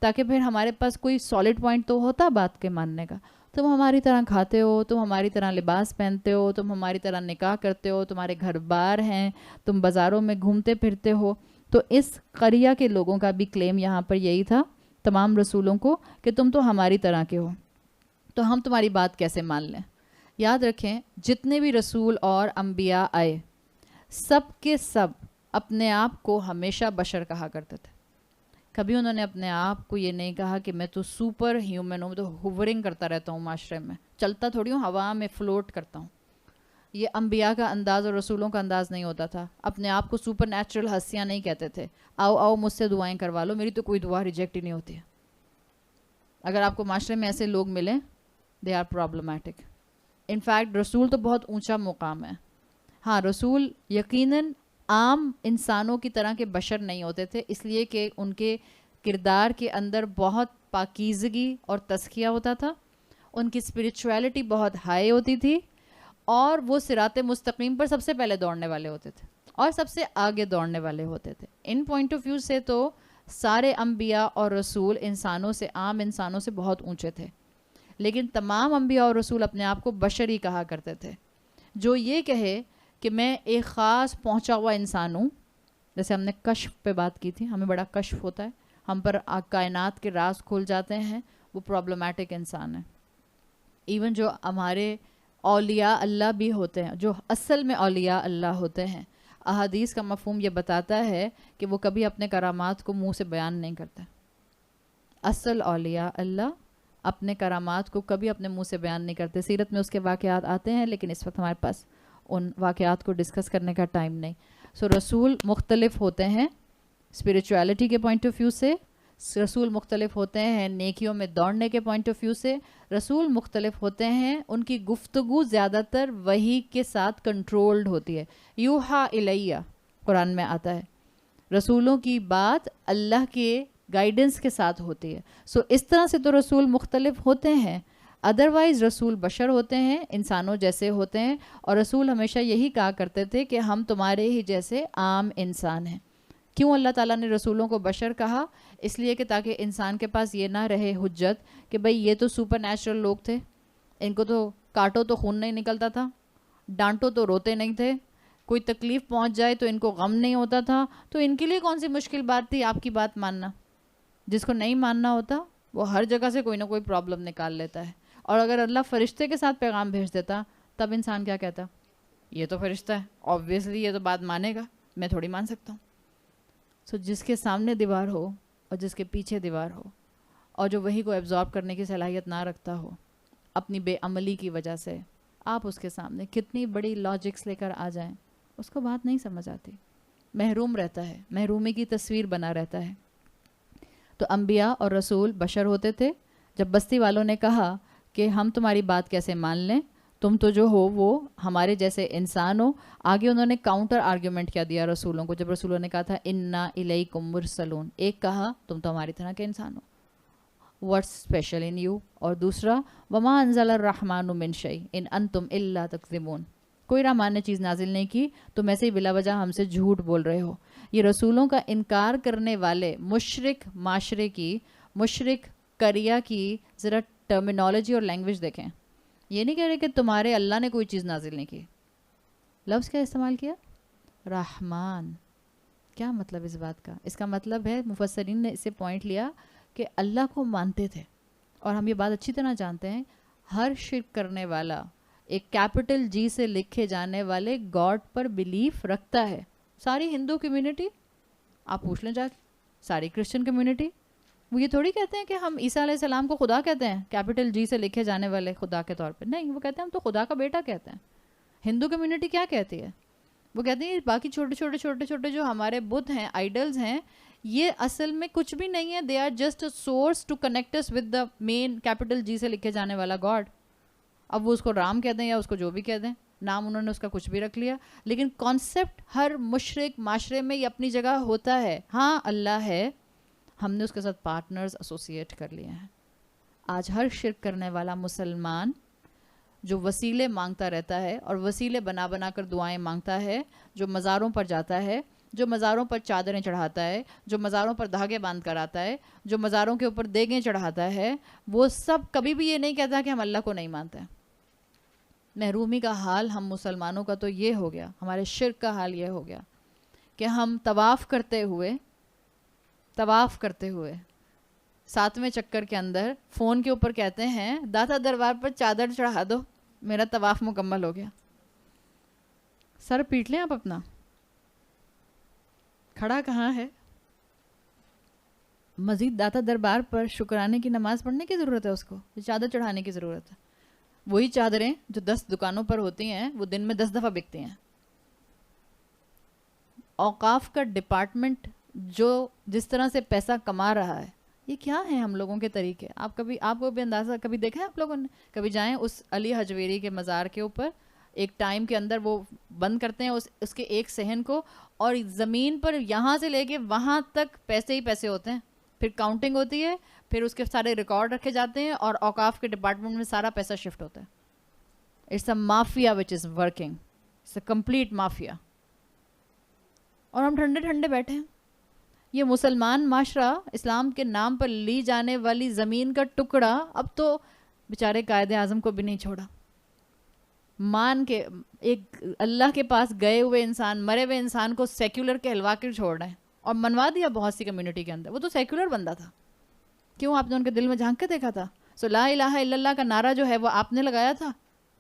تاکہ پھر ہمارے پاس کوئی سالڈ پوائنٹ تو ہوتا بات کے ماننے کا. تم ہماری طرح کھاتے ہو, تم ہماری طرح لباس پہنتے ہو, تم ہماری طرح نکاح کرتے ہو, تمہارے گھر بار ہیں, تم بازاروں میں گھومتے پھرتے ہو. تو اس قریہ کے لوگوں کا بھی کلیم یہاں پر یہی تھا تمام رسولوں کو کہ تم تو ہماری طرح کے ہو, تو ہم تمہاری بات کیسے مان لیں. یاد رکھیں جتنے بھی رسول اور انبیاء آئے سب کے سب اپنے آپ کو ہمیشہ بشر کہا کرتے تھے. کبھی انہوں نے اپنے آپ کو یہ نہیں کہا کہ میں تو سپر ہیومن ہوں, میں تو ہوورنگ کرتا رہتا ہوں معاشرے میں, چلتا تھوڑی ہوں, ہوا میں فلوٹ کرتا ہوں. یہ انبیاء کا انداز اور رسولوں کا انداز نہیں ہوتا تھا. اپنے آپ کو سپر نیچرل ہستیاں نہیں کہتے تھے, آؤ آؤ مجھ سے دعائیں کروا لو, میری تو کوئی دعا ریجیکٹ ہی نہیں ہوتی ہے. اگر آپ کو معاشرے میں ایسے لوگ ملیں دے آر پرابلمیٹک. انفیکٹ رسول تو بہت اونچا مقام ہے. ہاں رسول یقیناً عام انسانوں کی طرح کے بشر نہیں ہوتے تھے, اس لیے کہ ان کے کردار کے اندر بہت پاکیزگی اور تزکیہ ہوتا تھا, ان کی اسپریچویلٹی بہت ہائی ہوتی تھی, اور وہ صراط مستقیم پر سب سے پہلے دوڑنے والے ہوتے تھے اور سب سے آگے دوڑنے والے ہوتے تھے. ان پوائنٹ آف ویو سے تو سارے انبیاء اور رسول انسانوں سے, عام انسانوں سے بہت اونچے تھے. لیکن تمام انبیاء اور رسول اپنے آپ کو بشر ہی کہا کرتے تھے. جو یہ کہے کہ میں ایک خاص پہنچا ہوا انسان ہوں, جیسے ہم نے کشف پہ بات کی تھی, ہمیں بڑا کشف ہوتا ہے, ہم پر کائنات کے راز کھل جاتے ہیں, وہ پرابلمیٹک انسان ہے. ایون جو ہمارے اولیاء اللہ بھی ہوتے ہیں, جو اصل میں اولیاء اللہ ہوتے ہیں, احادیث کا مفہوم یہ بتاتا ہے کہ وہ کبھی اپنے کرامات کو منہ سے بیان نہیں کرتے. اصل اولیاء اللہ اپنے کرامات کو کبھی اپنے منہ سے بیان نہیں کرتے. سیرت میں اس کے واقعات آتے ہیں, لیکن اس وقت ہمارے پاس ان واقعات کو ڈسکس کرنے کا ٹائم نہیں. رسول مختلف ہوتے ہیں اسپریچویلٹی کے پوائنٹ آف ویو سے, رسول مختلف ہوتے ہیں نیکیوں میں دوڑنے کے پوائنٹ آف ویو سے, رسول مختلف ہوتے ہیں, ان کی گفتگو زیادہ تر وحی کے ساتھ کنٹرولڈ ہوتی ہے. یوحا الیہ قرآن میں آتا ہے, رسولوں کی بات اللہ کے گائیڈنس کے ساتھ ہوتی ہے. اس طرح سے تو رسول مختلف ہوتے ہیں. ادروائز رسول بشر ہوتے ہیں, انسانوں جیسے ہوتے ہیں, اور رسول ہمیشہ یہی کہا کرتے تھے کہ ہم تمہارے ہی جیسے عام انسان ہیں. کیوں اللہ تعالیٰ نے رسولوں کو بشر کہا؟ اس لیے کہ تاکہ انسان کے پاس یہ نہ رہے حجت کہ بھئی یہ تو سپر نیچرل لوگ تھے, ان کو تو کاٹو تو خون نہیں نکلتا تھا, ڈانٹو تو روتے نہیں تھے, کوئی تکلیف پہنچ جائے تو ان کو غم نہیں ہوتا تھا, تو ان کے لیے کون سی مشکل بات تھی آپ کی بات ماننا. جس کو نہیں ماننا ہوتا وہ ہر جگہ سے کوئی نہ کوئی پرابلم نکال لیتا ہے. اور اگر اللہ فرشتے کے ساتھ پیغام بھیج دیتا تب انسان کیا کہتا, یہ تو فرشتہ ہے, آبویسلی یہ تو بات مانے گا, میں تھوڑی مان سکتا ہوں. جس کے سامنے دیوار ہو اور جس کے پیچھے دیوار ہو, اور جو وہی کو ایبزارب کرنے کی صلاحیت نہ رکھتا ہو اپنی بے عملی کی وجہ سے, آپ اس کے سامنے کتنی بڑی لاجکس لے کر آ جائیں اس کو بات نہیں سمجھ آتی, محروم رہتا ہے, محرومی کی تصویر بنا رہتا ہے. تو انبیاء اور رسول بشر ہوتے تھے. جب بستی والوں نے کہا کہ ہم تمہاری بات کیسے مان لیں, تم تو جو ہو وہ ہمارے جیسے انسان ہو, آگے انہوں نے کاؤنٹر آرگیومنٹ کیا دیا رسولوں کو. جب رسولوں نے کہا تھا انا الیکم مرسلون, ایک کہا تم تو ہماری طرح کے انسان ہو, واٹس اسپیشل ان یو, اور دوسرا وما انزل الرحمن من شیء ان انتم الا تکذبون, کوئی رحمان نے چیز نازل نہیں کی, تم ایسے ہی بلا وجہ ہم سے جھوٹ بول رہے ہو. یہ رسولوں کا انکار کرنے والے مشرک معاشرے کی, مشرک قریہ کی ذرا ٹرمینالوجی اور لینگویج دیکھیں. یہ نہیں کہہ رہے کہ تمہارے اللہ نے کوئی چیز نازل نہیں کی. لفظ کیا استعمال کیا؟ رحمان. کیا مطلب اس بات کا؟ اس کا مطلب ہے مفسرین نے اسے پوائنٹ لیا کہ اللہ کو مانتے تھے, اور ہم یہ بات اچھی طرح جانتے ہیں, ہر شرک کرنے والا ایک کیپٹل جی سے لکھے جانے والے گاڈ پر بلیف رکھتا ہے. ساری ہندو کمیونٹی آپ پوچھ لیں جا, ساری کرسچن کمیونٹی, وہ یہ تھوڑی کہتے ہیں کہ ہم عیسیٰ علیہ السلام کو خدا کہتے ہیں کیپٹل جی سے لکھے جانے والے خدا کے طور پہ. نہیں, وہ کہتے ہیں ہم تو خدا کا بیٹا کہتے ہیں. ہندو کمیونٹی کیا کہتی ہے؟ وہ کہتے ہیں باقی چھوٹے چھوٹے چھوٹے چھوٹے جو ہمارے بت ہیں, آئیڈلز ہیں, یہ اصل میں کچھ بھی نہیں ہے. They are just a source to connect us with the main capital G سے لکھے جانے والا گاڈ. اب وہ اس کو رام کہہ دیں یا اس کو جو بھی کہہ دیں, نام انہوں نے اس کا کچھ بھی رکھ لیا, لیکن کانسیپٹ ہر مشرک معاشرے میں یہ اپنی جگہ ہوتا ہے. ہاں اللہ ہے, ہم نے اس کے ساتھ پارٹنرز ایسوسیٹ کر لیے ہیں. آج ہر شرک کرنے والا مسلمان جو وسیلے مانگتا رہتا ہے اور وسیلے بنا بنا کر دعائیں مانگتا ہے, جو مزاروں پر جاتا ہے, جو مزاروں پر چادریں چڑھاتا ہے, جو مزاروں پر دھاگے باندھ کر آتا ہے, جو مزاروں کے اوپر دیگیں چڑھاتا ہے, وہ سب کبھی بھی یہ نہیں کہتا کہ ہم اللہ کو نہیں مانتے ہیں. محرومی کا حال ہم مسلمانوں کا تو یہ ہو گیا, ہمارے شرک کا حال یہ ہو گیا کہ ہم طواف کرتے ہوئے 7ویں چکر کے اندر فون کے اوپر کہتے ہیں داتا دربار پر چادر چڑھا دو, میرا طواف مکمل ہو گیا. سر پیٹ لیں آپ اپنا, کھڑا کہاں ہے؟ مزید داتا دربار پر شکرانے کی نماز پڑھنے کی ضرورت ہے, اس کو چادر چڑھانے کی ضرورت ہے. وہی چادریں جو 10 دکانوں پر ہوتی ہیں وہ دن میں 10 دفعہ بکتی ہیں. اوقاف کا ڈپارٹمنٹ جو جس طرح سے پیسہ کما رہا ہے, یہ کیا ہے ہم لوگوں کے طریقے؟ آپ کو بھی اندازہ کبھی دیکھا ہے آپ لوگوں نے؟ کبھی جائیں اس علی حجویری کے مزار کے اوپر, ایک ٹائم کے اندر وہ بند کرتے ہیں اس کے ایک صحن کو, اور زمین پر یہاں سے لے کے وہاں تک پیسے ہی پیسے ہوتے ہیں, پھر کاؤنٹنگ ہوتی ہے, پھر اس کے سارے ریکارڈ رکھے جاتے ہیں, اور اوقاف کے ڈپارٹمنٹ میں سارا پیسہ شفٹ ہوتا ہے. It's a mafia which is working, it's a complete mafia. اور ہم ٹھنڈے ٹھنڈے بیٹھے ہیں. یہ مسلمان معاشرہ, اسلام کے نام پر لی جانے والی زمین کا ٹکڑا اب تو بیچارے قائد اعظم کو بھی نہیں چھوڑا. مان کے ایک اللہ کے پاس گئے ہوئے انسان, مرے ہوئے انسان کو سیکولر کہلوا کے چھوڑ رہے ہیں, اور منوا دیا بہت سی کمیونٹی کے اندر. وہ تو سیکولر بندہ تھا, کیوں آپ نے ان کے دل میں جھانک کے دیکھا تھا؟ سو لا الہ الا اللہ کا نعرہ جو ہے وہ آپ نے لگایا تھا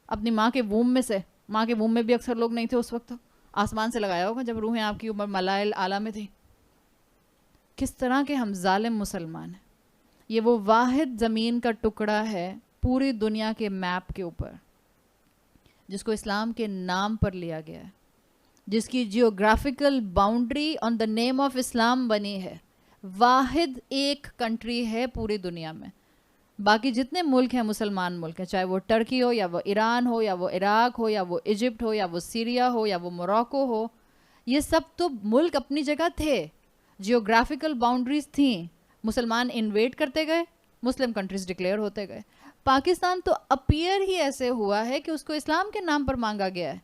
اپنی ماں کے ووم میں سے. ماں کے ووم میں بھی اکثر لوگ نہیں تھے اس وقت, آسمان سے لگایا ہوگا جب روحیں آپ کی عمر ملائل اعلیٰ میں تھی. کس طرح کے ہم ظالم مسلمان ہیں. یہ وہ واحد زمین کا ٹکڑا ہے پوری دنیا کے میپ کے اوپر جس کو اسلام کے نام پر لیا گیا ہے, جس کی geographical boundary on the name of Islam بنی ہے. واحد ایک کنٹری ہے پوری دنیا میں. باقی جتنے ملک ہیں مسلمان ملک ہیں, چاہے وہ ٹرکی ہو یا وہ ایران ہو یا وہ عراق ہو یا وہ ایجپٹ ہو یا وہ سیریا ہو یا وہ موراکو ہو, یہ سب تو ملک اپنی جگہ تھے, جیوگرافیکل باؤنڈریز تھیں. مسلمان انویٹ کرتے گئے, مسلم کنٹریز ڈکلیئر ہوتے گئے. پاکستان تو اپیئر ہی ایسے ہوا ہے کہ اس کو اسلام کے نام پر مانگا گیا ہے.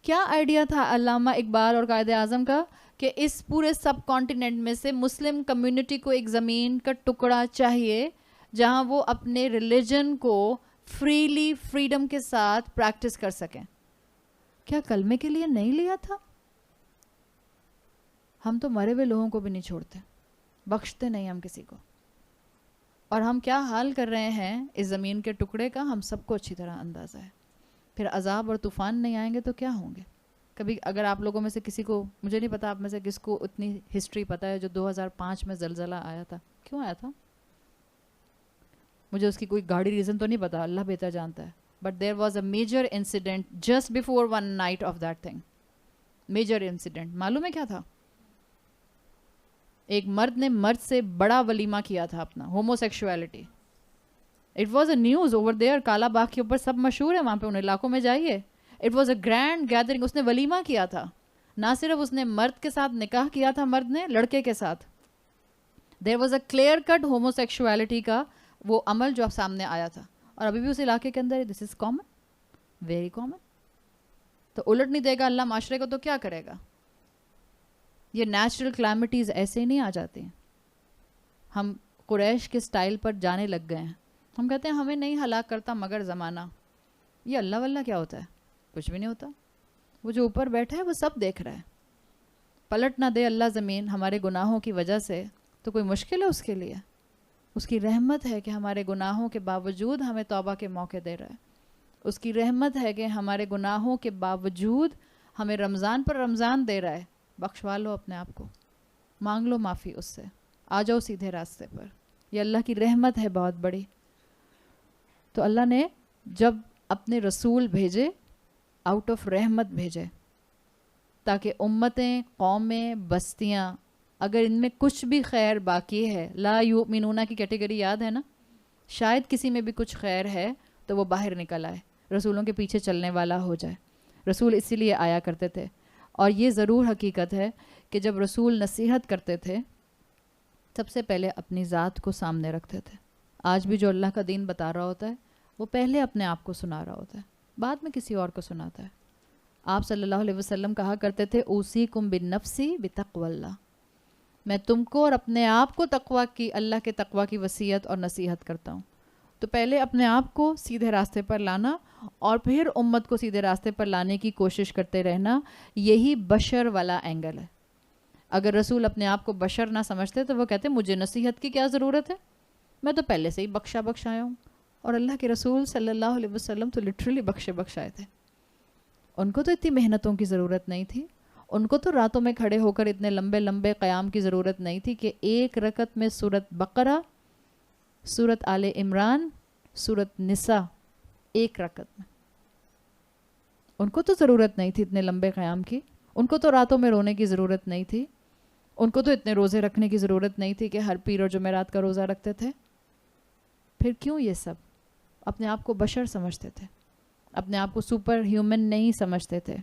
کیا آئیڈیا تھا علامہ اقبال اور قائد اعظم کا کہ اس پورے سب کانٹیننٹ میں سے مسلم کمیونٹی کو ایک زمین کا ٹکڑا چاہیے جہاں وہ اپنے ریلیجن کو فریلی, فریڈم کے ساتھ پریکٹس کر سکیں. کیا کلمے کے لیے نہیں لیا تھا؟ ہم تو مرے ہوئے لوگوں کو بھی نہیں چھوڑتے, بخشتے نہیں ہم کسی کو. اور ہم کیا حال کر رہے ہیں اس زمین کے ٹکڑے کا ہم سب کو اچھی طرح اندازہ ہے. پھر عذاب اور طوفان نہیں آئیں گے تو کیا ہوں گے؟ کبھی اگر آپ لوگوں میں سے کسی کو, مجھے نہیں پتا آپ میں سے کس کو اتنی ہسٹری پتہ ہے جو 2005 میں زلزلہ آیا تھا, کیوں آیا تھا؟ مجھے اس کی کوئی گاڑی ریزن تو نہیں پتا, اللہ بہتر جانتا ہے. But there was a major incident just before one night of that thing. Major incident معلوم ہے کیا تھا؟ ایک مرد نے مرد سے بڑا ولیمہ کیا تھا اپنا, homo sexuality. It was a news over there, Kala Bagh کے اوپر سب مشہور ہے وہاں پہ, ان علاقوں میں جائیے. It was a grand gathering. اس نے ولیمہ کیا تھا. نہ صرف اس نے مرد کے ساتھ نکاح کیا تھا, مرد نے لڑکے کے ساتھ. There was a clear cut homosexuality کا وہ عمل جو سامنے آیا تھا, اور ابھی بھی اس علاقے کے اندر دس از کامن, ویری کامن. تو الٹ نہیں دے گا اللہ معاشرے کو تو کیا کرے گا؟ یہ نیچرل کلائمیٹیز ایسے ہی نہیں آ جاتے ہیں. ہم قریش کے سٹائل پر جانے لگ گئے ہیں. ہم کہتے ہیں ہمیں نہیں ہلاک کرتا مگر زمانہ. یہ اللہ واللہ کیا ہوتا ہے؟ کچھ بھی نہیں ہوتا. وہ جو اوپر بیٹھا ہے وہ سب دیکھ رہا ہے. پلٹ نہ دے اللہ زمین ہمارے گناہوں کی وجہ سے تو کوئی مشکل ہے اس کے لیے. اس کی رحمت ہے کہ ہمارے گناہوں کے باوجود ہمیں توبہ کے موقع دے رہا ہے. اس کی رحمت ہے کہ ہمارے گناہوں کے باوجود ہمیں رمضان پر رمضان دے رہا ہے. بخشوا لو اپنے آپ کو, مانگ لو معافی اس سے, آ جاؤ سیدھے راستے پر. یہ اللہ کی رحمت ہے بہت بڑی. تو اللہ نے جب اپنے رسول بھیجے, آؤٹ آف رحمت بھیجے, تاکہ امتیں, قومیں, بستیاں, اگر ان میں کچھ بھی خیر باقی ہے, لا یؤمنون کی کیٹیگری یاد ہے نا, شاید کسی میں بھی کچھ خیر ہے تو وہ باہر نکل آئے, رسولوں کے پیچھے چلنے والا ہو جائے. رسول اسی لیے آیا کرتے تھے. اور یہ ضرور حقیقت ہے کہ جب رسول نصیحت کرتے تھے سب سے پہلے اپنی ذات کو سامنے رکھتے تھے. آج بھی جو اللہ کا دین بتا رہا ہوتا ہے وہ پہلے اپنے آپ کو سنا رہا ہوتا ہے, بعد میں کسی اور کو سناتا ہے. آپ صلی اللہ علیہ وسلم کہا کرتے تھے اوصیکم بالنفسی بتقوی اللہ، میں تم کو اور اپنے آپ کو تقوی کی، اللہ کے تقوی کی وصیت اور نصیحت کرتا ہوں۔ تو پہلے اپنے آپ کو سیدھے راستے پر لانا اور پھر امت کو سیدھے راستے پر لانے کی کوشش کرتے رہنا، یہی بشر والا اینگل ہے۔ اگر رسول اپنے آپ کو بشر نہ سمجھتے تو وہ کہتے مجھے نصیحت کی کیا ضرورت ہے، میں تو پہلے سے ہی بخشایا ہوں۔ اور اللہ کے رسول صلی اللہ علیہ وسلم تو لٹرلی بخشائے تھے، ان کو تو اتنی محنتوں کی ضرورت نہیں تھی، ان کو تو راتوں میں کھڑے ہو کر اتنے لمبے لمبے قیام کی ضرورت نہیں تھی کہ ایک رکعت میں سورۃ بقرہ، سورۃ آل عمران، سورۃ نساء ایک رکعت میں، ان کو تو ضرورت نہیں تھی اتنے لمبے قیام کی، ان کو تو راتوں میں رونے کی ضرورت نہیں تھی، ان کو تو اتنے روزے رکھنے کی ضرورت نہیں تھی کہ ہر پیر اور جمعرات کا روزہ رکھتے تھے۔ پھر کیوں یہ سب؟ اپنے آپ کو بشر سمجھتے تھے، اپنے آپ کو سپر ہیومن نہیں سمجھتے تھے۔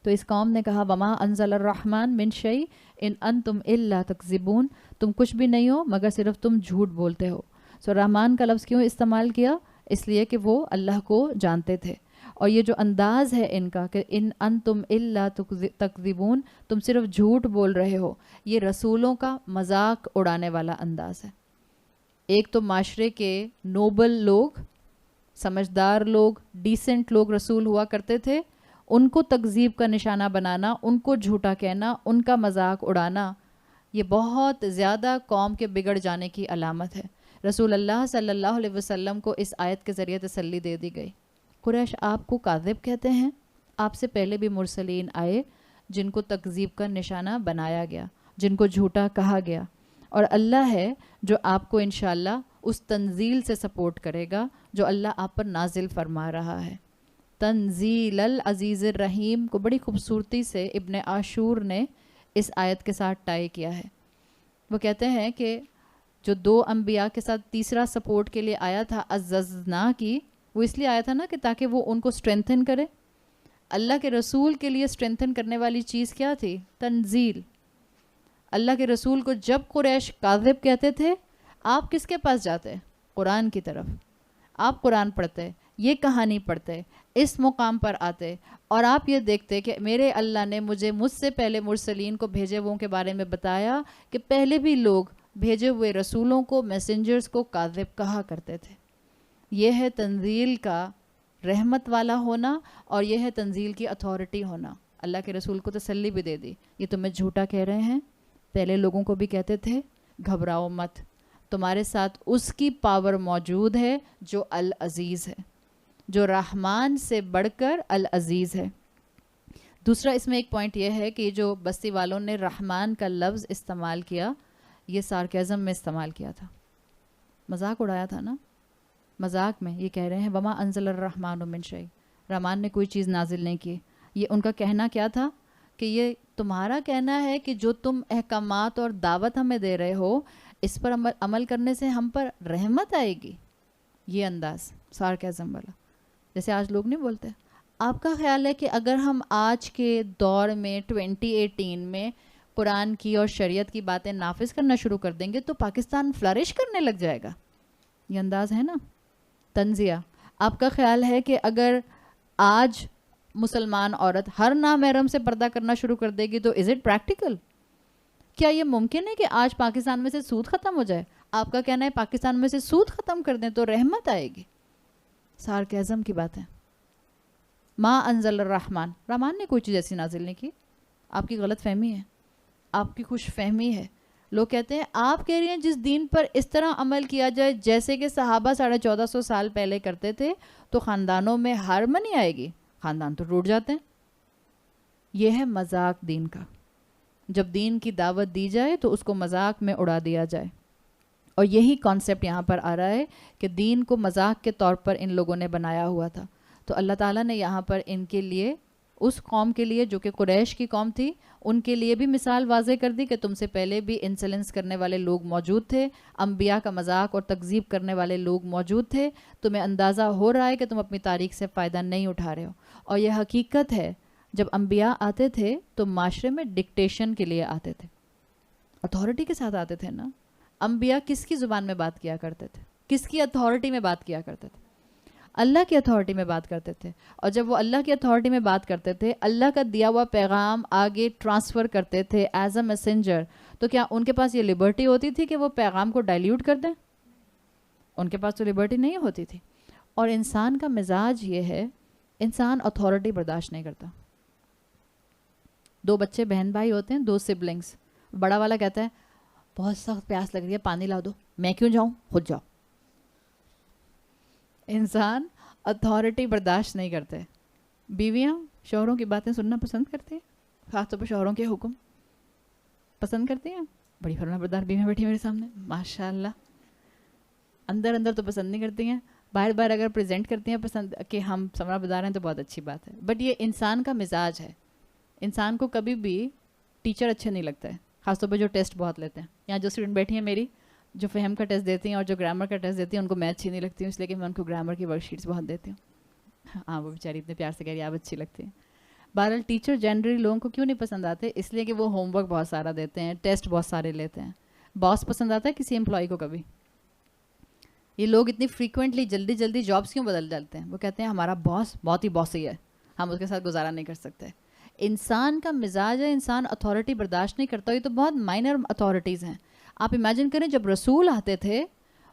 تو اس قوم نے کہا وما انزل الرحمن من شیء ان انتم الا تکذبون، تم کچھ بھی نہیں ہو مگر صرف تم جھوٹ بولتے ہو۔ سو رحمان کا لفظ کیوں استعمال کیا؟ اس لیے کہ وہ اللہ کو جانتے تھے، اور یہ جو انداز ہے ان کا کہ ان انتم الا تکذبون، تم صرف جھوٹ بول رہے ہو، یہ رسولوں کا مذاق اڑانے والا انداز ہے۔ ایک تو معاشرے کے نوبل لوگ، سمجھدار لوگ، ڈیسنٹ لوگ رسول ہوا کرتے تھے، ان کو تکذیب کا نشانہ بنانا، ان کو جھوٹا کہنا، ان کا مذاق اڑانا، یہ بہت زیادہ قوم کے بگڑ جانے کی علامت ہے۔ رسول اللہ صلی اللہ علیہ وسلم کو اس آیت کے ذریعے تسلی دے دی گئی، قریش آپ کو کاذب کہتے ہیں، آپ سے پہلے بھی مرسلین آئے جن کو تکذیب کا نشانہ بنایا گیا، جن کو جھوٹا کہا گیا، اور اللہ ہے جو آپ کو انشاءاللہ اس تنزیل سے سپورٹ کرے گا جو اللہ آپ پر نازل فرما رہا ہے۔ تنزیل العزیز الرحیم کو بڑی خوبصورتی سے ابن عاشور نے اس آیت کے ساتھ ٹائی کیا ہے۔ وہ کہتے ہیں کہ جو دو انبیاء کے ساتھ تیسرا سپورٹ کے لیے آیا تھا عززنا کی، وہ اس لیے آیا تھا نا کہ تاکہ وہ ان کو اسٹرینتھن کرے۔ اللہ کے رسول کے لیے اسٹرینتھن کرنے والی چیز کیا تھی؟ تنزیل۔ اللہ کے رسول کو جب قریش کاذب کہتے تھے، آپ کس کے پاس جاتے؟ قرآن کی طرف، آپ قرآن پڑھتے، یہ کہانی پڑھتے، اس مقام پر آتے، اور آپ یہ دیکھتے کہ میرے اللہ نے مجھ سے پہلے مرسلین کو بھیجے ہوئوں کے بارے میں بتایا کہ پہلے بھی لوگ بھیجے ہوئے رسولوں کو، میسنجرز کو کاذب کہا کرتے تھے۔ یہ ہے تنزیل کا رحمت والا ہونا، اور یہ ہے تنزیل کی اتھارٹی ہونا۔ اللہ کے رسول کو تسلی بھی دے دی، یہ تمہیں جھوٹا کہہ رہے ہیں، پہلے لوگوں کو بھی کہتے تھے، گھبراؤ مت، تمہارے ساتھ اس کی پاور موجود ہے جو العزیز ہے، جو رحمان سے بڑھ کر العزیز ہے۔ دوسرا اس میں ایک پوائنٹ یہ ہے کہ جو بستی والوں نے رحمان کا لفظ استعمال کیا، یہ سارکیزم میں استعمال کیا تھا، مذاق اڑایا تھا نا، مذاق میں یہ کہہ رہے ہیں وما انزل الرحمن من شیء، رحمان نے کوئی چیز نازل نہیں کی۔ یہ ان کا کہنا کیا تھا کہ یہ تمہارا کہنا ہے کہ جو تم احکامات اور دعوت ہمیں دے رہے ہو، اس پر عمل کرنے سے ہم پر رحمت آئے گی۔ یہ انداز سارکیزم والا، جیسے آج لوگ نہیں بولتے۔ آپ کا خیال ہے کہ اگر ہم آج کے دور میں 2018 میں قرآن کی اور شریعت کی باتیں نافذ کرنا شروع کر دیں گے تو پاکستان فلرش کرنے لگ جائے گا؟ یہ انداز ہے نا تنزیہ۔ آپ کا خیال ہے کہ اگر آج مسلمان عورت ہر نامحرم سے پردہ کرنا شروع کر دے گی تو از اٹ پریکٹیکل؟ کیا یہ ممکن ہے کہ آج پاکستان میں سے سود ختم ہو جائے؟ آپ کا کہنا ہے پاکستان میں سے سود ختم کر دیں تو رحمت آئے گی؟ سارکیزم کی بات ہے۔ ما انزل الرحمن، رحمان نے کوئی چیز ایسی نازل نہیں کی۔ آپ کی غلط فہمی ہے، آپ کی خوش فہمی ہے۔ لوگ کہتے ہیں آپ کہہ رہی ہیں جس دین پر اس طرح عمل کیا جائے جیسے کہ صحابہ 1450 سال پہلے کرتے تھے تو خاندانوں میں ہارمنی آئے گی، خاندان تو ٹوٹ جاتے ہیں۔ یہ ہے مذاق دین کا، جب دین کی دعوت دی جائے تو اس کو مذاق میں اڑا دیا جائے، اور یہی کانسیپٹ یہاں پر آ رہا ہے کہ دین کو مذاق کے طور پر ان لوگوں نے بنایا ہوا تھا۔ تو اللہ تعالیٰ نے یہاں پر ان کے لیے، اس قوم کے لیے جو کہ قریش کی قوم تھی، ان کے لیے بھی مثال واضح کر دی کہ تم سے پہلے بھی انسلنس کرنے والے لوگ موجود تھے، انبیاء کا مذاق اور تکذیب کرنے والے لوگ موجود تھے، تمہیں اندازہ ہو رہا ہے کہ تم اپنی تاریخ سے فائدہ نہیں اٹھا رہے ہو۔ اور یہ حقیقت ہے، جب انبیاء آتے تھے تو معاشرے میں ڈکٹیشن کے لیے آتے تھے، اتھارٹی کے ساتھ آتے تھے نا۔ انبیاء کس کی زبان میں بات کیا کرتے تھے؟ کس کی اتھارٹی میں بات کیا کرتے تھے؟ اللہ کی اتھارٹی میں بات کرتے تھے. اور جب وہ اللہ کی اتھارٹی میں بات کرتے تھے, اللہ کا دیا ہوا پیغام آگے ٹرانسفر کرتے تھے ایز اے میسنجر, تو کیا ان کے پاس یہ لبرٹی ہوتی تھی کہ وہ پیغام کو ڈائلیوٹ کر دیں؟ ان کے پاس تو لبرٹی نہیں ہوتی تھی. اور انسان کا مزاج یہ ہے, انسان اتھارٹی برداشت نہیں کرتا. 2 بچے بہن بھائی ہوتے ہیں, 2 سبلنگس. بڑا والا کہتا ہے بہت سخت پیاس لگ رہی ہے, پانی لا دو. میں کیوں جاؤں, خود جاؤ. انسان اتھارٹی برداشت نہیں کرتے. بیویاں شوہروں کی باتیں سننا پسند کرتی ہیں, خاص طور پر شوہروں کے حکم پسند کرتی ہیں. بڑی فرما بردار بیویاں بیٹھی میرے سامنے, ماشاء اللہ. اندر اندر تو پسند نہیں کرتی ہیں, باہر باہر اگر پریزنٹ کرتی ہیں پسند کہ ہم فرما بردار ہیں تو بہت اچھی بات ہے. بٹ یہ انسان کا مزاج ہے. انسان کو کبھی بھی ٹیچر اچھے نہیں لگتا ہے, خاص طور پہ جو ٹیسٹ بہت لیتے ہیں. یہاں جو اسٹوڈنٹ بیٹھی ہیں میری, جو فہم کا ٹیسٹ دیتی ہیں اور جو گرامر کا ٹیسٹ دیتی ہیں, ان کو میں اچھی نہیں لگتی ہوں, اس لیے کہ میں ان کو گرامر کی ورک شیٹس بہت دیتی ہوں. ہاں وہ بیچاری اتنے پیار سے کہہ رہی ہے آپ اچھی لگتی ہیں. بہرحال ٹیچر جنرلی لوگوں کو کیوں نہیں پسند آتے, اس لیے کہ وہ ہوم ورک بہت سارا دیتے ہیں, ٹیسٹ بہت سارے لیتے ہیں. باس پسند آتا ہے کسی امپلائی کو کبھی؟ یہ لوگ اتنی فریکوینٹلی جلدی جلدی جابس کیوں بدل ڈالتے ہیں؟ وہ کہتے ہیں ہمارا باس بہت ہی باسی ہے, ہم اس کے ساتھ گزارا نہیں کر سکتے. انسان کا مزاج ہے, انسان اتھارٹی برداشت نہیں کرتا. یہ تو بہت مائنر اتھارٹیز ہیں. آپ امیجن کریں جب رسول آتے تھے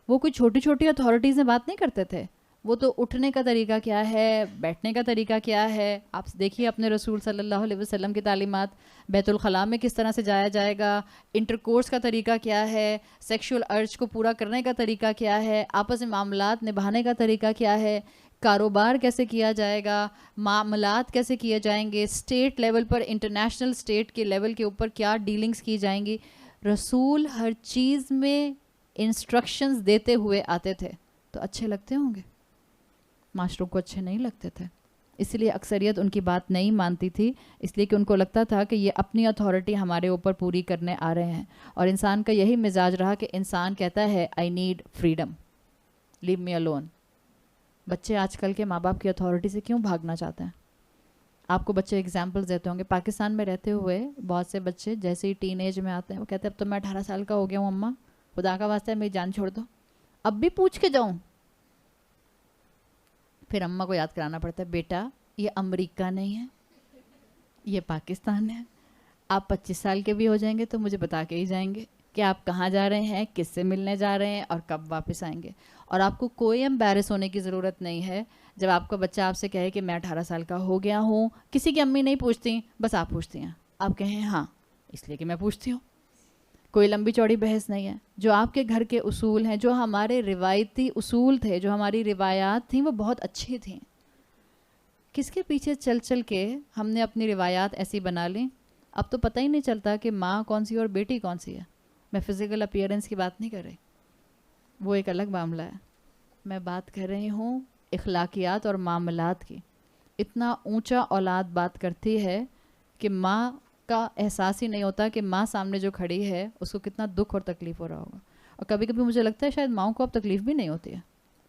وہ کوئی چھوٹی چھوٹی اتھارٹیز میں بات نہیں کرتے تھے. وہ تو اٹھنے کا طریقہ کیا ہے, بیٹھنے کا طریقہ کیا ہے. آپ دیکھیے اپنے رسول صلی اللہ علیہ وسلم کی تعلیمات, بیت الخلاء میں کس طرح سے جایا جائے گا, انٹر کورس کا طریقہ کیا ہے, سیکشول ارج کو پورا کرنے کا طریقہ کیا ہے, آپس میں معاملات نبھانے کا طریقہ کیا ہے, کاروبار کیسے کیا جائے گا, معاملات کیسے کیے جائیں گے, اسٹیٹ لیول پر انٹرنیشنل اسٹیٹ کے لیول کے اوپر کیا ڈیلنگز کی جائیں گی. رسول ہر چیز میں انسٹرکشنز دیتے ہوئے آتے تھے. تو اچھے لگتے ہوں گے؟ معاشروں کو اچھے نہیں لگتے تھے. اس لیے اکثریت ان کی بات نہیں مانتی تھی, اس لیے کہ ان کو لگتا تھا کہ یہ اپنی اتھارٹی ہمارے اوپر پوری کرنے آ رہے ہیں. اور انسان کا یہی مزاج رہا کہ انسان کہتا ہے I need freedom, leave me alone. بچے آج کل کے ماں باپ کی اتھارٹی سے کیوں بھاگنا چاہتے ہیں؟ آپ کو بچے اگزامپلز دیتے ہوں گے. پاکستان میں رہتے ہوئے بہت سے بچے جیسے ہی ٹین ایج میں آتے ہیں وہ کہتے ہیں اب تو میں 18 سال کا ہو گیا ہوں اماں, خدا کا واسطہ ہے میری جان چھوڑ دو, اب بھی پوچھ کے جاؤں. پھر اماں کو یاد کرانا پڑتا ہے بیٹا یہ امریکہ نہیں ہے, یہ پاکستان ہے. آپ 25 سال کے بھی ہو جائیں گے تو مجھے بتا کے ہی جائیں گے کہ آپ کہاں جا رہے ہیں, کس سے ملنے جا رہے ہیں اور کب واپس آئیں گے. اور آپ کو کوئی امبیرس ہونے کی ضرورت نہیں ہے جب آپ کا بچہ آپ سے کہے کہ میں 18 سال کا ہو گیا ہوں. کسی کی امی نہیں پوچھتی, بس آپ پوچھتی ہیں. آپ کہیں ہاں اس لیے کہ میں پوچھتی ہوں. کوئی لمبی چوڑی بحث نہیں ہے. جو آپ کے گھر کے اصول ہیں, جو ہمارے روایتی اصول تھے, جو ہماری روایات تھیں, وہ بہت اچھی تھیں. کس کے پیچھے چل چل کے ہم نے اپنی روایات ایسی بنا لیں. اب تو پتہ ہی نہیں چلتا کہ ماں کون سی اور بیٹی کون سی ہے. میں فزیکل اپیئرنس کی بات نہیں کر رہی, وہ ایک الگ معاملہ ہے. میں بات کر رہی ہوں اخلاقیات اور معاملات کی. اتنا اونچا اولاد بات کرتی ہے کہ ماں کا احساس ہی نہیں ہوتا کہ ماں سامنے جو کھڑی ہے اس کو کتنا دکھ اور تکلیف ہو رہا ہوگا. اور کبھی کبھی مجھے لگتا ہے شاید ماؤں کو اب تکلیف بھی نہیں ہوتی ہے.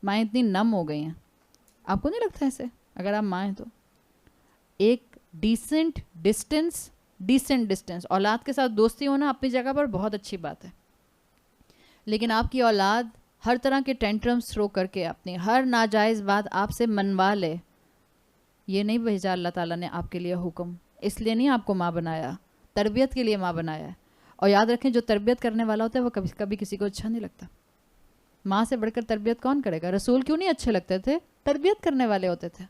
مائیں اتنی نم ہو گئی ہیں. آپ کو نہیں لگتا ایسے؟ اگر آپ ماں ہیں تو ایک ڈیسنٹ ڈسٹینس اولاد کے ساتھ دوستی ہونا اپنی جگہ پر بہت اچھی بات ہے. لیکن آپ کی اولاد ہر طرح کے ٹینٹرمز تھرو کر کے اپنی ہر ناجائز بات آپ سے منوا لے, یہ نہیں بھیجا اللہ تعالیٰ نے آپ کے لیے حکم. اس لیے نہیں آپ کو ماں بنایا, تربیت کے لیے ماں بنایا ہے. اور یاد رکھیں جو تربیت کرنے والا ہوتا ہے وہ کبھی کسی کو اچھا نہیں لگتا. ماں سے بڑھ کر تربیت کون کرے گا؟ رسول کیوں نہیں اچھے لگتے تھے؟ تربیت کرنے والے ہوتے تھے.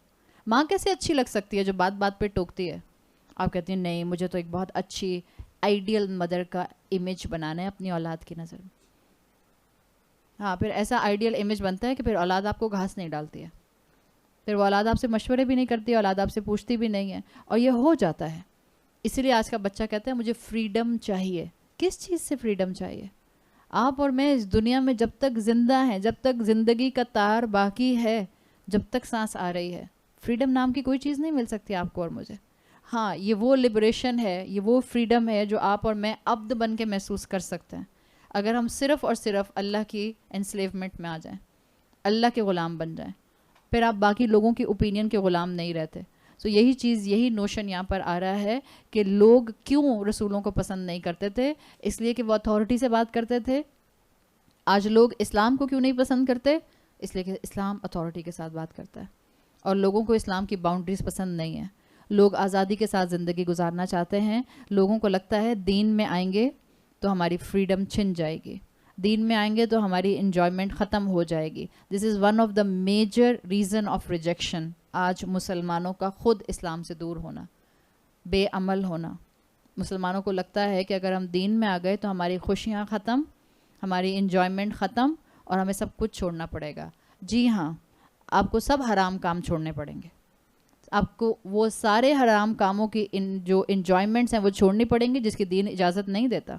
ماں کیسے اچھی لگ سکتی ہے جو بات بات پہ ٹوکتی ہے؟ آپ کہتی ہیں نہیں مجھے تو ایک بہت اچھی آئیڈیل مدر کا امیج بنانا ہے اپنی اولاد کی نظر میں. ہاں پھر ایسا آئیڈیل امیج بنتا ہے کہ پھر اولاد آپ کو گھاس نہیں ڈالتی ہے, پھر وہ اولاد آپ سے مشورے بھی نہیں کرتی, اولاد آپ سے پوچھتی بھی نہیں ہے, اور یہ ہو جاتا ہے. اسی لیے آج کا بچہ کہتا ہے مجھے فریڈم چاہیے. کس چیز سے فریڈم چاہیے؟ آپ اور میں اس دنیا میں جب تک زندہ ہیں, جب تک زندگی کا تار باقی ہے, جب تک سانس آ رہی ہے, فریڈم نام کی کوئی چیز نہیں مل سکتی آپ کو اور مجھے. ہاں یہ وہ لبریشن ہے, یہ وہ فریڈم ہے جو آپ اور میں عبد بن کے محسوس کر سکتے ہیں اگر ہم صرف اور صرف اللہ کی انسلیومنٹ میں آ جائیں, اللہ کے غلام بن جائیں. پھر آپ باقی لوگوں کی اوپینین کے غلام نہیں رہتے. سو یہی چیز, یہی نوشن یہاں پر آ رہا ہے کہ لوگ کیوں رسولوں کو پسند نہیں کرتے تھے, اس لیے کہ وہ اتھارٹی سے بات کرتے تھے. آج لوگ اسلام کو کیوں نہیں پسند کرتے؟ اس لیے کہ اسلام اتھارٹی کے ساتھ بات کرتا ہے اور لوگوں کو اسلام کی باؤنڈریز پسند نہیں ہیں. لوگ آزادی کے ساتھ زندگی گزارنا چاہتے ہیں. لوگوں کو لگتا ہے دین میں آئیں گے تو ہماری فریڈم چھن جائے گی, دین میں آئیں گے تو ہماری انجوائمنٹ ختم ہو جائے گی. This is one of the major reason of rejection آج مسلمانوں کا, خود اسلام سے دور ہونا, بے عمل ہونا. مسلمانوں کو لگتا ہے کہ اگر ہم دین میں آ گئے تو ہماری خوشیاں ختم, ہماری انجوائمنٹ ختم اور ہمیں سب کچھ چھوڑنا پڑے گا. جی ہاں, آپ کو سب حرام کام چھوڑنے پڑیں گے. آپ کو وہ سارے حرام کاموں کی جو انجوائمنٹس ہیں وہ چھوڑنی پڑیں گی جس کی دین اجازت نہیں دیتا.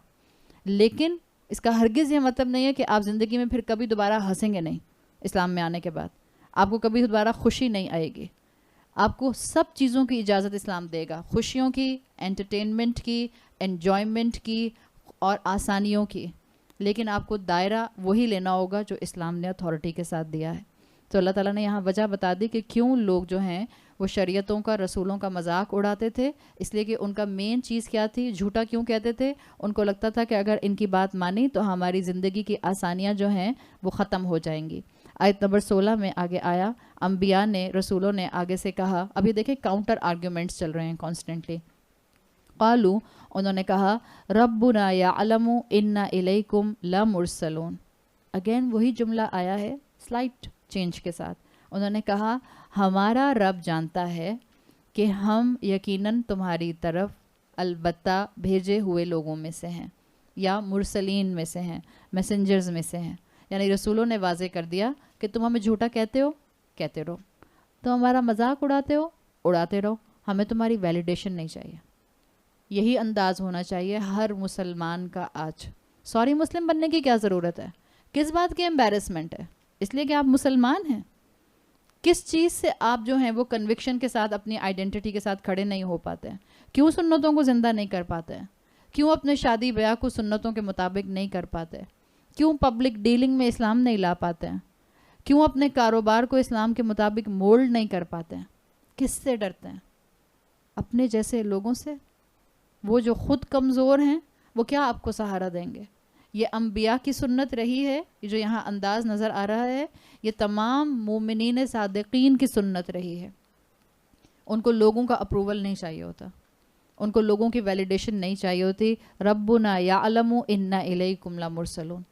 لیکن اس کا ہرگز یہ مطلب نہیں ہے کہ آپ زندگی میں پھر کبھی دوبارہ ہنسیں گے نہیں. اسلام میں آنے کے بعد آپ کو کبھی دوبارہ خوشی نہیں آئے گی. آپ کو سب چیزوں کی اجازت اسلام دے گا, خوشیوں کی, انٹرٹینمنٹ کی, انجوائمنٹ کی اور آسانیوں کی. لیکن آپ کو دائرہ وہی لینا ہوگا جو اسلام نے اتھارٹی کے ساتھ دیا ہے. تو اللہ تعالیٰ نے یہاں وجہ بتا دی کہ کیوں لوگ جو ہیں وہ شریعتوں کا, رسولوں کا مذاق اڑاتے تھے. اس لیے کہ ان کا مین چیز کیا تھی, جھوٹا کیوں کہتے تھے؟ ان کو لگتا تھا کہ اگر ان کی بات مانی تو ہماری زندگی کی آسانیاں جو ہیں وہ ختم ہو جائیں گی. آیت نمبر 16 میں آگے آیا, انبیاء نے, رسولوں نے آگے سے کہا. ابھی دیکھیں کاؤنٹر آرگیومنٹس چل رہے ہیں کانسٹنٹلی. قالو, انہوں نے کہا, ربنا یعلم انا الیکم لمرسلون. اگین وہی جملہ آیا ہے سلائٹ چینج کے ساتھ. انہوں نے کہا ہمارا رب جانتا ہے کہ ہم یقیناً تمہاری طرف البتہ بھیجے ہوئے لوگوں میں سے ہیں, یا مرسلین میں سے ہیں, میسنجرز میں سے ہیں. یعنی رسولوں نے واضح کر دیا کہ تم ہمیں جھوٹا کہتے ہو, کہتے رہو, تم ہمارا مذاق اڑاتے ہو, اڑاتے رہو, ہمیں تمہاری ویلیڈیشن نہیں چاہیے. یہی انداز ہونا چاہیے ہر مسلمان کا آج. سوری مسلم بننے کی کیا ضرورت ہے؟ کس بات کی امبیرسمنٹ ہے؟ اس لیے کہ آپ مسلمان ہیں. کس چیز سے آپ جو ہیں وہ کنوکشن کے ساتھ اپنی آئیڈینٹی کے ساتھ کھڑے نہیں ہو پاتے ہیں؟ کیوں سنتوں کو زندہ نہیں کر پاتے ہیں؟ کیوں اپنے شادی بیاہ کو سنتوں کے مطابق نہیں کر پاتے؟ کیوں پبلک ڈیلنگ میں اسلام نہیں لا پاتے ہیں؟ کیوں اپنے کاروبار کو اسلام کے مطابق مولڈ نہیں کر پاتے ہیں؟ کس سے ڈرتے ہیں؟ اپنے جیسے لوگوں سے. وہ جو خود کمزور ہیں وہ کیا آپ کو سہارا دیں گے؟ یہ انبیاء کی سنت رہی ہے, یہ جو یہاں انداز نظر آ رہا ہے یہ تمام مومنین صادقین کی سنت رہی ہے. ان کو لوگوں کا اپروول نہیں چاہیے ہوتا, ان کو لوگوں کی ویلیڈیشن نہیں چاہیے ہوتی. ربنا یعلم انا الیکم لمرسلون.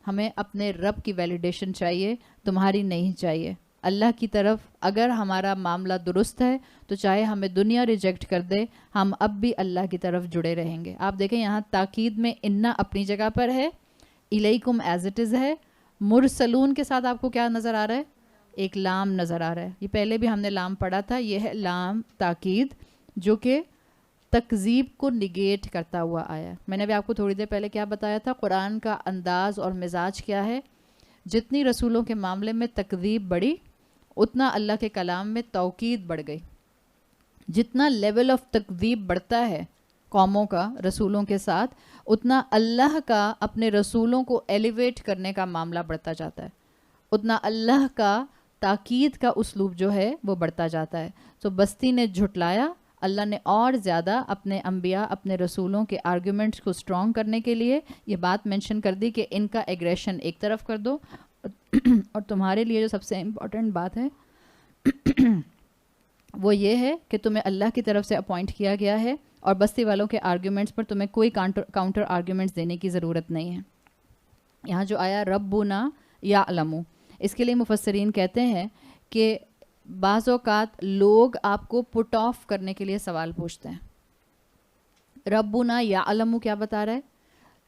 ہمیں اپنے رب کی ویلیڈیشن چاہیے, تمہاری نہیں چاہیے. اللہ کی طرف اگر ہمارا معاملہ درست ہے تو چاہے ہمیں دنیا ریجیکٹ کر دے, ہم اب بھی اللہ کی طرف جڑے رہیں گے. آپ دیکھیں یہاں تاکید میں انا اپنی جگہ پر ہے, الیکم ایز اٹ از ہے. مرسلون کے ساتھ آپ کو کیا نظر آ رہا ہے؟ ایک لام نظر آ رہا ہے. یہ پہلے بھی ہم نے لام پڑھا تھا, یہ ہے لام تاکید جو کہ تکذیب کو نگیٹ کرتا ہوا آیا. میں نے ابھی آپ کو تھوڑی دیر پہلے کیا بتایا تھا, قرآن کا انداز اور مزاج کیا ہے. جتنی رسولوں کے معاملے میں تکذیب بڑھی اتنا اللہ کے کلام میں توقید بڑھ گئی. جتنا لیول آف تکذیب بڑھتا ہے قوموں کا رسولوں کے ساتھ, اتنا اللہ کا اپنے رسولوں کو ایلیویٹ کرنے کا معاملہ بڑھتا جاتا ہے, اتنا اللہ کا تاکید کا اسلوب جو ہے وہ بڑھتا جاتا ہے. تو بستی نے جھٹلایا, اللہ نے اور زیادہ اپنے انبیاء, اپنے رسولوں کے آرگیومنٹس کو اسٹرانگ کرنے کے لیے یہ بات مینشن کر دی کہ ان کا ایگریشن ایک طرف کر دو, اور تمہارے لیے جو سب سے امپورٹنٹ بات ہے وہ یہ ہے کہ تمہیں اللہ کی طرف سے اپوائنٹ کیا گیا ہے, اور بستی والوں کے آرگیومنٹس پر تمہیں کوئی کاؤنٹر آرگیومنٹس دینے کی ضرورت نہیں ہے. یہاں جو آیا ربنا یعلم, اس کے لیے مفسرین کہتے ہیں کہ بعض اوقات لوگ آپ کو پٹ آف کرنے کے لیے سوال پوچھتے ہیں. ربنا یعلم کیا بتا رہا ہے؟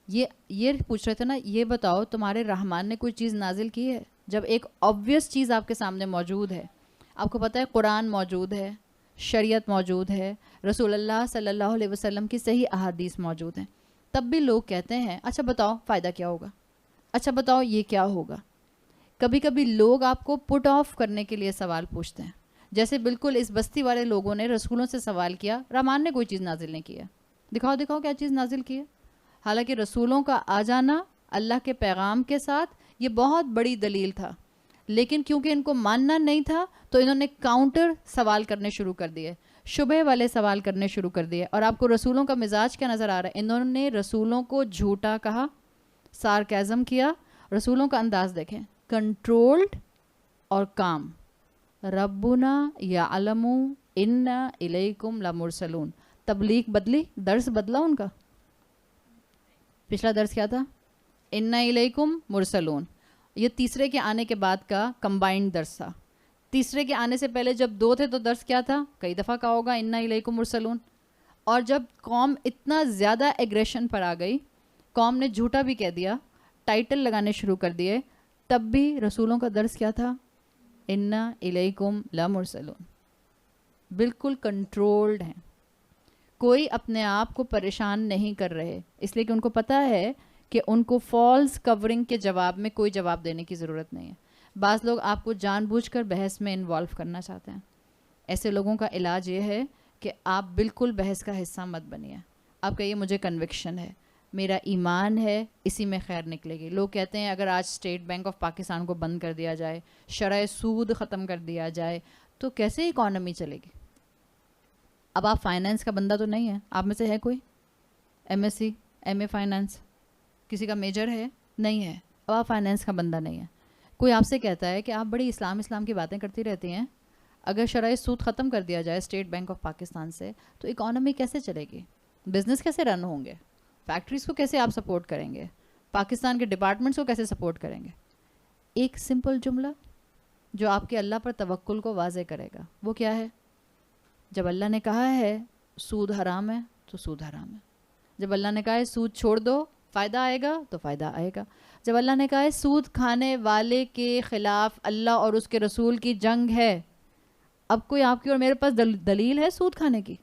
یہ پوچھ رہے تھے نا, یہ بتاؤ تمہارے رحمان نے کوئی چیز نازل کی ہے؟ جب ایک آبویس چیز آپ کے سامنے موجود ہے, آپ کو پتہ ہے قرآن موجود ہے, شریعت موجود ہے, رسول اللہ صلی اللہ علیہ وسلم کی صحیح احادیث موجود ہیں, تب بھی لوگ کہتے ہیں اچھا بتاؤ فائدہ کیا ہوگا, اچھا بتاؤ یہ کیا ہوگا. کبھی کبھی لوگ آپ کو پٹ آف کرنے کے لیے سوال پوچھتے ہیں, جیسے بالکل اس بستی والے لوگوں نے رسولوں سے سوال کیا, رحمان نے کوئی چیز نازل نہیں کی ہے, دکھاؤ کیا چیز نازل کی ہے. حالانکہ رسولوں کا آ جانا اللہ کے پیغام کے ساتھ یہ بہت بڑی دلیل تھا, لیکن کیونکہ ان کو ماننا نہیں تھا تو انہوں نے کاؤنٹر سوال کرنے شروع کر دیے, شبہ والے سوال کرنے شروع کر دیے. اور آپ کو رسولوں کا مزاج کیا نظر آ رہا ہے؟ انہوں نے رسولوں کو جھوٹا کہا, سارکیزم کیا. رسولوں کا انداز دیکھیں, کنٹرولڈ اور کام. ربنا یعلم انا الیکم لمرسلون. تبلیغ بدلی, درس بدلا ان کا. پچھلا درس کیا تھا؟ انا الیکم مرسلون. یہ تیسرے کے آنے کے بعد کا کمبائنڈ درس تھا. تیسرے کے آنے سے پہلے جب 2 تھے تو درس کیا تھا؟ کئی دفعہ کہا ہوگا انا الیکم مرسلون. اور جب قوم اتنا زیادہ ایگریشن پر آ گئی, قوم نے جھوٹا بھی کہہ دیا, ٹائٹل لگانے شروع کر دیے, تب بھی رسولوں کا درس کیا تھا؟ انا الیکم لمرسلون. بالکل کنٹرولڈ ہیں, کوئی اپنے آپ کو پریشان نہیں کر رہے, اس لیے کہ ان کو پتہ ہے کہ ان کو فالس کورنگ کے جواب میں کوئی جواب دینے کی ضرورت نہیں ہے. بعض لوگ آپ کو جان بوجھ کر بحث میں انوالو کرنا چاہتے ہیں. ایسے لوگوں کا علاج یہ ہے کہ آپ بالکل بحث کا حصہ مت بنیے. آپ کہیے مجھے کنوکشن ہے, میرا ایمان ہے, اسی میں خیر نکلے گی. لوگ کہتے ہیں اگر آج اسٹیٹ بینک آف پاکستان کو بند کر دیا جائے, شرح سود ختم کر دیا جائے, تو کیسے اکانومی چلے گی؟ اب آپ فائنانس کا بندہ تو نہیں ہے, آپ میں سے ہے کوئی M S C, M A finance, کسی کا میجر ہے؟ نہیں ہے. اب آپ فائنانس کا بندہ نہیں ہے. کوئی آپ سے کہتا ہے کہ آپ بڑی اسلام کی باتیں کرتی رہتی ہیں, اگر شرح سود ختم کر دیا جائے اسٹیٹ بینک آف پاکستان سے تو اکانومی کیسے چلے گی؟ بزنس کیسے رن ہوں گے؟ فیکٹریز کو کیسے آپ سپورٹ کریں گے؟ پاکستان کے ڈپارٹمنٹس کو کیسے سپورٹ کریں گے؟ ایک سمپل جملہ جو آپ کے اللہ پر توکل کو واضح کرے گا, وہ کیا ہے؟ جب اللہ نے کہا ہے سود حرام ہے تو سود حرام ہے. جب اللہ نے کہا ہے سود چھوڑ دو, فائدہ آئے گا تو فائدہ آئے گا. جب اللہ نے کہا ہے سود کھانے والے کے خلاف اللہ اور اس کے رسول کی جنگ ہے, اب کوئی آپ کی اور میرے پاس دلیل ہے سود کھانے کی؟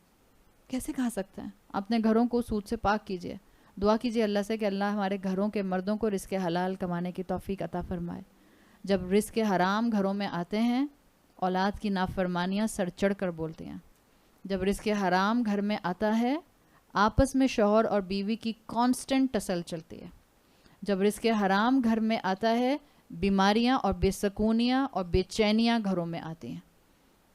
کیسے کھا سکتے ہیں؟ اپنے گھروں کو سود سے پاک کیجئے. دعا کیجئے اللہ سے کہ اللہ ہمارے گھروں کے مردوں کو رزق حلال کمانے کی توفیق عطا فرمائے. جب رزق حرام گھروں میں آتے ہیں, اولاد کی نافرمانیاں سر چڑھ کر بولتی ہیں. جب رزق حرام گھر میں آتا ہے, آپس میں شوہر اور بیوی کی کانسٹنٹ ٹسل چلتی ہے. جب رزق حرام گھر میں آتا ہے, بیماریاں اور بے سکونیاں اور بے چینیاں گھروں میں آتی ہیں.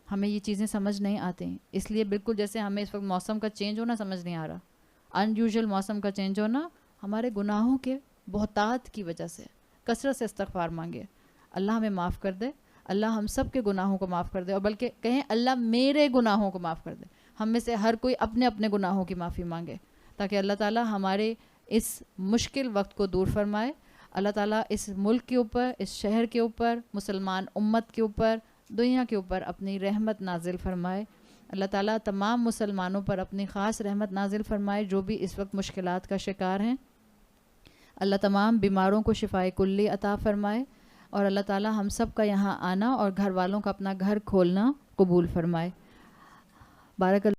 ہمیں یہ چیزیں سمجھ نہیں آتی, اس لیے بالکل جیسے ہمیں اس وقت موسم کا چینج ہونا سمجھ نہیں آ رہا, ان یوزول موسم کا چینج ہونا ہمارے گناہوں کے بہتات کی وجہ سے. کثرت سے استغفار مانگے, اللہ ہمیں معاف کر دے, اللہ ہم سب کے گناہوں کو معاف کر دے, اور بلکہ کہیں اللہ میرے گناہوں کو معاف کر دے. ہم میں سے ہر کوئی اپنے اپنے گناہوں کی معافی مانگے تاکہ اللہ تعالیٰ ہمارے اس مشکل وقت کو دور فرمائے. اللہ تعالیٰ اس ملک کے اوپر, اس شہر کے اوپر, مسلمان امت کے اوپر, دنیا کے اوپر اپنی رحمت نازل فرمائے. اللہ تعالیٰ تمام مسلمانوں پر اپنی خاص رحمت نازل فرمائے جو بھی اس وقت مشکلات کا شکار ہیں. اللہ تمام بیماروں کو شفائے کلی عطا فرمائے, اور اللہ تعالیٰ ہم سب کا یہاں آنا اور گھر والوں کا اپنا گھر کھولنا قبول فرمائے. بارک اللہ.